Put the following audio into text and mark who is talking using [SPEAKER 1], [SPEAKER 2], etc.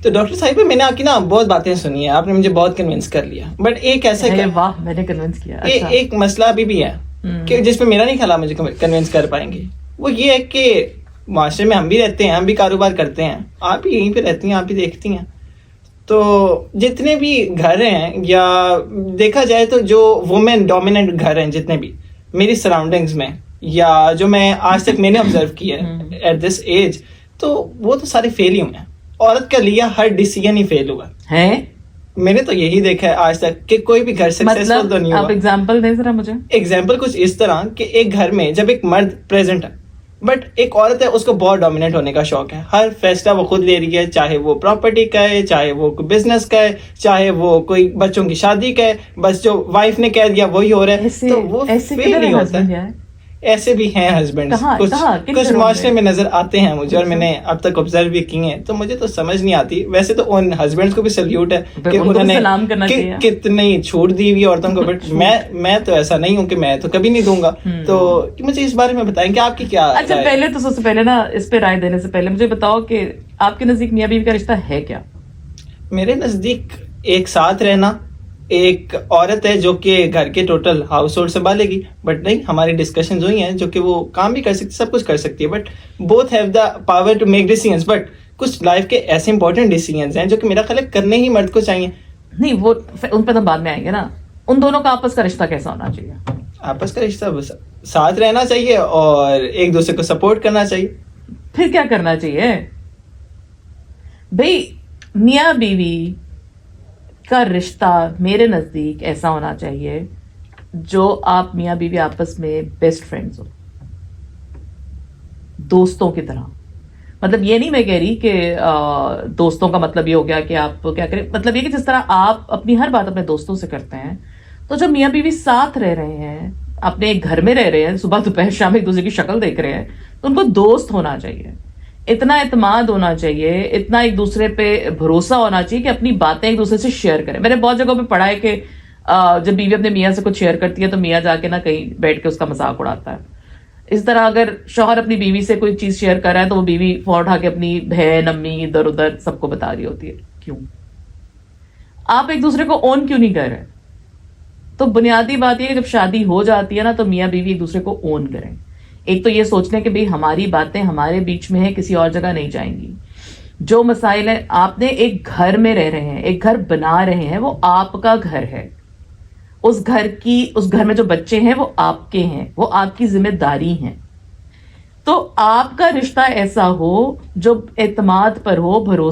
[SPEAKER 1] تو ڈاکٹر صاحبہ میں نے آپ کی نا بہت باتیں سنی ہیں, آپ نے مجھے بہت کنونس کر لیا, بٹ ایک ایسا
[SPEAKER 2] واہ میں نے کنونس کیا.
[SPEAKER 1] ایک مسئلہ ابھی بھی ہے کہ جس پہ میرا نہیں خیال مجھے کنونس کر پائیں گے. وہ یہ ہے کہ معاشرے میں ہم بھی رہتے ہیں, ہم بھی کاروبار کرتے ہیں, آپ بھی یہیں پہ رہتی ہیں, آپ بھی دیکھتی ہیں. تو جتنے بھی گھر ہیں, یا دیکھا جائے تو جو وومن ڈومیننٹ گھر ہیں جتنے بھی میری سراؤنڈنگز میں, یا جو میں آج تک میں نے آبزرو کیا ہے ایٹ دس ایج, تو وہ تو سارے فیل ہی ہوئے ہیں. عورت کا لیا ہر ڈیسیژن ہی فیل ہوا ہے. میں نے تو یہی دیکھا ہے آج تک کہ کوئی بھی گھر سکسیسفل تو نہیں ہوا.
[SPEAKER 2] آپ ایگزامپل دیں ذرا مجھے.
[SPEAKER 1] ایگزامپل کچھ اس طرح کہ ایک گھر میں جب ایک مرد پریزنٹ ہے بٹ ایک عورت ہے, اس کو بہت ڈومیننٹ ہونے کا شوق ہے, ہر فیصلہ وہ خود لے رہی ہے, چاہے وہ پراپرٹی کا ہے, چاہے وہ بزنس کا ہے, چاہے وہ کوئی بچوں کی شادی کا ہے, بس جو وائف نے کہہ دیا وہی ہو رہا ہے, تو وہ فیل نہیں ہوتا ہے. ایسے بھی ہیں ہسبینڈ, کچھ معاشرے میں نظر آتے ہیں مجھے, اور میں نے اب تک آبزرو بھی کی ہیں, تو مجھے تو سمجھ نہیں آتی. ویسے تو ان ہسبینڈ کو بھی سلیوٹ ہے کہ انہوں نے کتنی چھوٹ دی ہوئی عورتوں کو, بٹ میں تو ایسا نہیں ہوں کہ میں تو کبھی نہیں دوں گا. تو مجھے اس بارے میں بتائیں کہ آپ کی کیا.
[SPEAKER 2] اچھا پہلے تو سب سے پہلے نا اس پہ رائے دینے سے پہلے مجھے بتاؤ کہ آپ کے نزدیک میاں بیوی کا رشتہ ہے کیا؟
[SPEAKER 1] میرے نزدیک ایک ساتھ رہنا, ایک عورت ہے جو کہ گھر کے ٹوٹل ہاؤس ہولڈ سنبھالے گی, بٹ نہیں, ہماری ڈسکشنز ہوئی ہیں جو کہ وہ کام بھی کر سکتی, سب کچھ کر سکتی ہے, but both have the power to make decisions. But کچھ لائف کے ایسے امپورٹنٹ ڈیسیژنز ہیں جو کہ میرا خیال ہے کرنے ہی مرد کو چاہیے.
[SPEAKER 2] نہیں وہ ان پہ تو بعد میں آئیں گے نا. ان دونوں کا آپس کا رشتہ کیسا ہونا چاہیے؟
[SPEAKER 1] آپس کا رشتہ بس ساتھ رہنا چاہیے اور ایک دوسرے کو سپورٹ کرنا چاہیے.
[SPEAKER 2] پھر کیا کرنا چاہیے بھائی؟ میاں بیوی کا رشتہ میرے نزدیک ایسا ہونا چاہیے جو آپ میاں بیوی آپس میں بیسٹ فرینڈز ہو, دوستوں کی طرح. مطلب یہ نہیں میں کہہ رہی کہ دوستوں کا مطلب یہ ہو گیا کہ آپ کیا کریں, مطلب یہ کہ جس طرح آپ اپنی ہر بات اپنے دوستوں سے کرتے ہیں, تو جب میاں بیوی ساتھ رہ رہے ہیں, اپنے ایک گھر میں رہ رہے ہیں, صبح دوپہر شام ایک دوسرے کی شکل دیکھ رہے ہیں, تو ان کو دوست ہونا چاہیے, اتنا اعتماد ہونا چاہیے, اتنا ایک دوسرے پہ بھروسہ ہونا چاہیے کہ اپنی باتیں ایک دوسرے سے شیئر کریں. میں نے بہت جگہوں پہ پڑھا ہے کہ جب بیوی اپنے میاں سے کچھ شیئر کرتی ہے تو میاں جا کے نہ کہیں بیٹھ کے اس کا مذاق اڑاتا ہے. اس طرح اگر شوہر اپنی بیوی سے کوئی چیز شیئر کر رہا ہے تو وہ بیوی فون اٹھا کے اپنی بہن, امی, ادھر ادھر سب کو بتا رہی ہوتی ہے. کیوں آپ ایک دوسرے کو اون کیوں نہیں کر رہے؟ تو بنیادی بات یہ کہ جب شادی ہو جاتی ہے نا تو میاں بیوی ایک دوسرے کو اون کریں. ایک تو یہ سوچنے کہ بھئی ہماری باتیں ہمارے بیچ میں ہیں, کسی اور جگہ نہیں جائیں گی. جو مسائل ہیں, آپ نے ایک گھر میں رہ رہے ہیں, ایک گھر بنا رہے ہیں, وہ آپ کا گھر ہے. اس گھر میں جو بچے ہیں وہ آپ کے ہیں, وہ آپ کی ذمہ داری ہیں. تو آپ کا رشتہ ایسا ہو جو اعتماد پر ہو, بھروسہ